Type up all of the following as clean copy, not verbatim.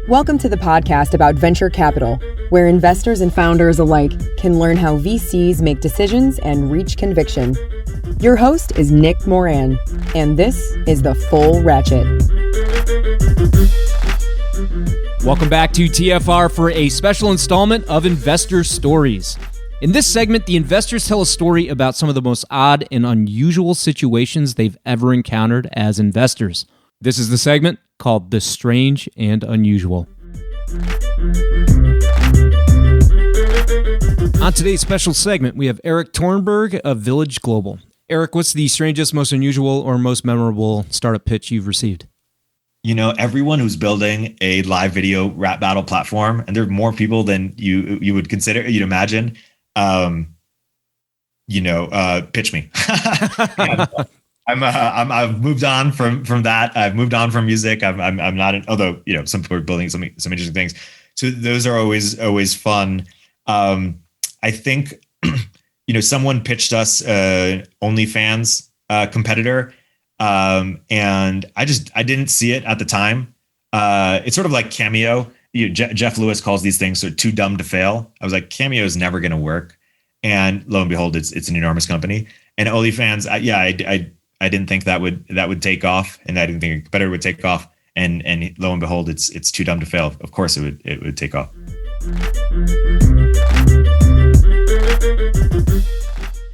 Welcome to the podcast about venture capital, where investors and founders alike can learn how VCs make decisions and reach conviction. Your host is Nick Moran, and this is The Full Ratchet. Welcome back to TFR for a special installment of Investor Stories. In this segment, the investors tell a story about some of the most odd and unusual situations they've ever encountered as investors. This is the segment called The Strange and Unusual. On today's special segment, we have Erik Torenberg of Village Global. Erik, what's the strangest, most unusual, or most memorable startup pitch you've received? You know, everyone who's building a live video rap battle platform, and there are more people than you would consider, you'd imagine, pitch me. I've moved on from that. I've moved on from music. I'm not, although, some people are building some interesting things. So those are always fun. I think, someone pitched us OnlyFans competitor. And I didn't see it at the time. It's sort of like Cameo. Jeff Lewis calls these things sort of too dumb to fail. I was like, Cameo is never going to work. And lo and behold, it's an enormous company. And OnlyFans, I didn't think that would take off, and I didn't think a competitor would take off. And lo and behold, it's too dumb to fail. Of course, it would take off.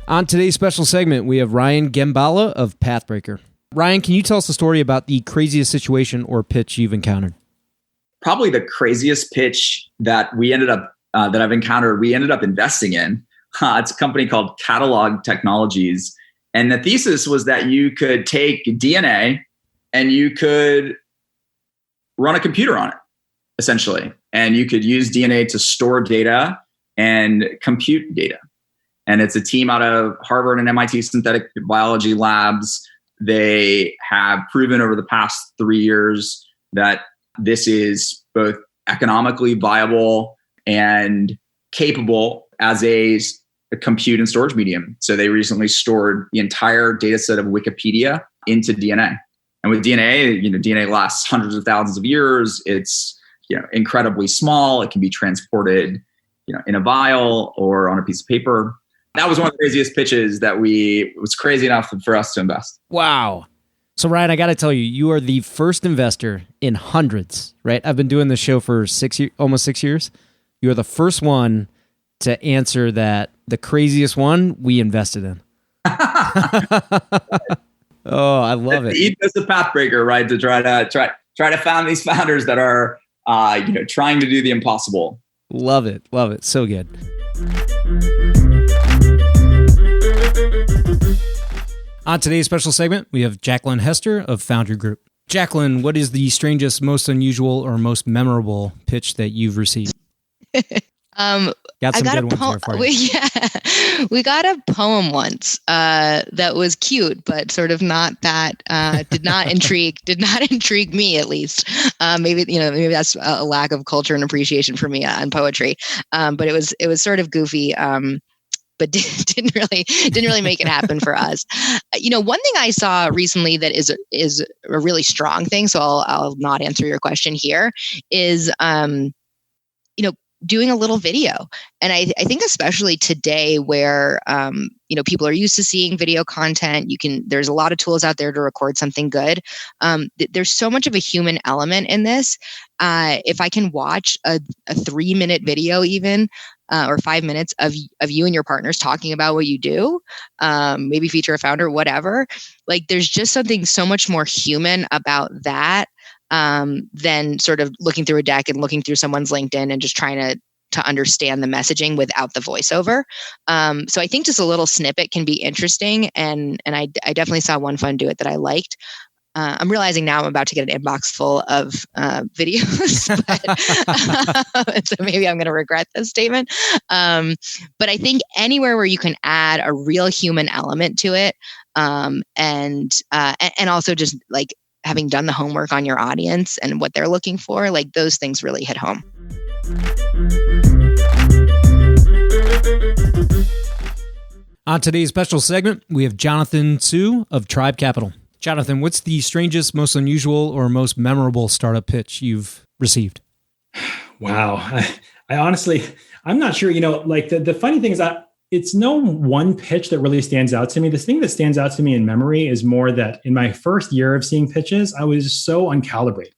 On today's special segment, we have Ryan Gembala of Pathbreaker. Ryan, can you tell us a story about the craziest situation or pitch you've encountered? Probably the craziest pitch that I've encountered, we ended up investing in. It's a company called Catalog Technologies. And the thesis was that you could take DNA and you could run a computer on it, essentially. And you could use DNA to store data and compute data. And it's a team out of Harvard and MIT synthetic biology labs. They have proven over the past 3 years that this is both economically viable and capable as a compute and storage medium. So they recently stored the entire data set of Wikipedia into DNA. And with DNA, DNA lasts hundreds of thousands of years. It's incredibly small. It can be transported in a vial or on a piece of paper. That was one of the craziest pitches was crazy enough for us to invest. Wow. So Ryan, I got to tell you, you are the first investor in hundreds, right? I've been doing this show for almost 6 years. You are the first one to answer that the craziest one we invested in. Oh, I love it. He does the Pathbreaker, right? To try to find these founders that are, trying to do the impossible. Love it. Love it. So good. On today's special segment, we have Jaclyn Hester of Foundry Group. Jacqueline, what is the strangest, most unusual, or most memorable pitch that you've received? Got some good ones there for you. We got a poem once that was cute, but sort of not that did not intrigue me, at least. Maybe that's a lack of culture and appreciation for me on poetry. But it was sort of goofy. But didn't really make it happen for us. One thing I saw recently that is a really strong thing, so I'll not answer your question here, is doing a little video. And I think especially today where people are used to seeing video content, there's a lot of tools out there to record something good. There's so much of a human element in this. If I can watch a 3-minute video even, or 5 minutes of you and your partners talking about what you do, maybe feature a founder, whatever. Like there's just something so much more human about that than sort of looking through a deck and looking through someone's LinkedIn and just trying to understand the messaging without the voiceover. So I think just a little snippet can be interesting. And I definitely saw one fun do it that I liked. I'm realizing now I'm about to get an inbox full of videos, so maybe I'm going to regret this statement. But I think anywhere where you can add a real human element to it, and also just like having done the homework on your audience and what they're looking for, like those things really hit home. On today's special segment, we have Jonathan Su of Tribe Capital. Jonathan, what's the strangest, most unusual, or most memorable startup pitch you've received? Wow. I honestly, I'm not sure, like the funny thing is that it's no one pitch that really stands out to me. The thing that stands out to me in memory is more that in my first year of seeing pitches, I was so uncalibrated.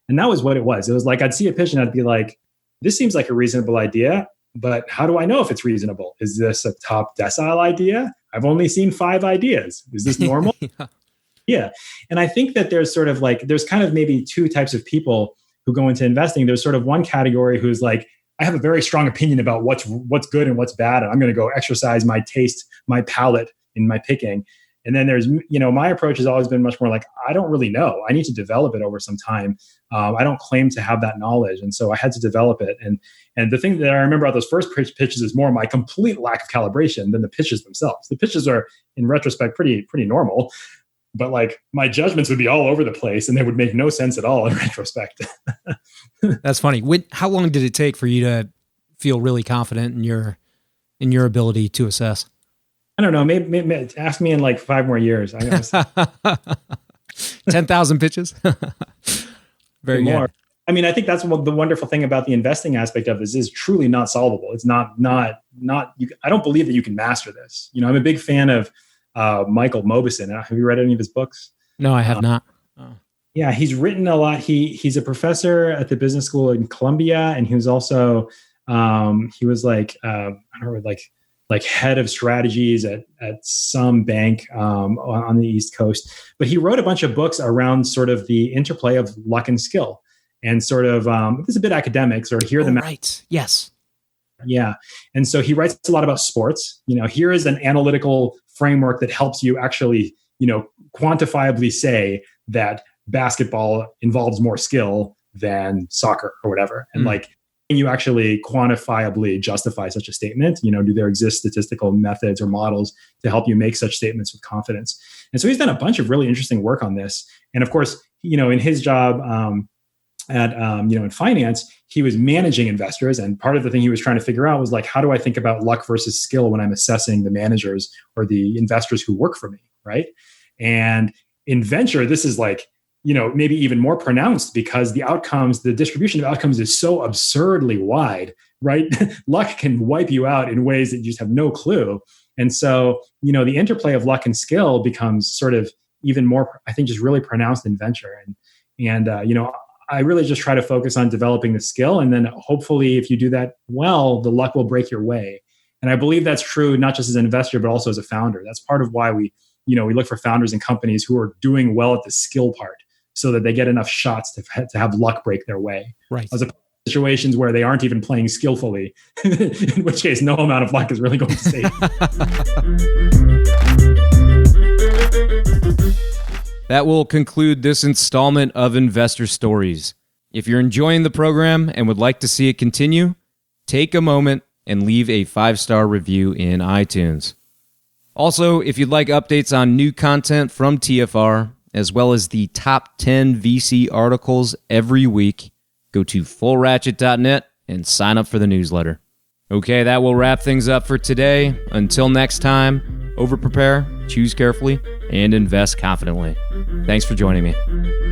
And that was what it was. It was like, I'd see a pitch and I'd be like, this seems like a reasonable idea, but how do I know if it's reasonable? Is this a top decile idea? I've only seen 5 ideas. Is this normal? Yeah. And I think that there's sort of like, there's kind of maybe 2 types of people who go into investing. There's sort of one category who's like, I have a very strong opinion about what's good and what's bad. And I'm going to go exercise my taste, my palate in my picking. And then there's, my approach has always been much more like, I don't really know. I need to develop it over some time. I don't claim to have that knowledge. And so I had to develop it. And the thing that I remember about those first pitches is more my complete lack of calibration than the pitches themselves. The pitches are, in retrospect, pretty normal. But like my judgments would be all over the place and they would make no sense at all in retrospect. That's funny. How long did it take for you to feel really confident in your ability to assess? I don't know. Maybe ask me in like 5 more years. 10,000 pitches. Very good. More. I mean, I think that's the wonderful thing about the investing aspect of this is truly not solvable. It's not. I don't believe that you can master this. I'm a big fan of Michael Mauboussin. Have you read any of his books? No, I have not. Oh. Yeah, he's written a lot. He's a professor at the business school in Columbia, and he was also he was like I don't know, like head of strategies at some bank on the East Coast. But he wrote a bunch of books around sort of the interplay of luck and skill, and sort of it's a bit academic. Sort of here the right. Yes. Yeah, and so he writes a lot about sports. Here is an analytical framework that helps you actually, quantifiably say that basketball involves more skill than soccer or whatever. And like, can you actually quantifiably justify such a statement? Do there exist statistical methods or models to help you make such statements with confidence? And so he's done a bunch of really interesting work on this. And of course, in his job in finance, he was managing investors. And part of the thing he was trying to figure out was like, how do I think about luck versus skill when I'm assessing the managers or the investors who work for me, right? And in venture, this is like, maybe even more pronounced because the distribution of outcomes is so absurdly wide, right? Luck can wipe you out in ways that you just have no clue. And so, the interplay of luck and skill becomes sort of even more, I think, just really pronounced in venture. And I really just try to focus on developing the skill. And then hopefully if you do that well, the luck will break your way. And I believe that's true, not just as an investor, but also as a founder. That's part of why we look for founders and companies who are doing well at the skill part so that they get enough shots to have luck break their way. Right. As opposed to situations where they aren't even playing skillfully, in which case no amount of luck is really going to save. That will conclude this installment of Investor Stories. If you're enjoying the program and would like to see it continue, take a moment and leave a 5-star review in iTunes. Also, if you'd like updates on new content from TFR, as well as the top 10 VC articles every week, go to fullratchet.net and sign up for the newsletter. Okay, that will wrap things up for today. Until next time, over-prepare, choose carefully, and invest confidently. Thanks for joining me.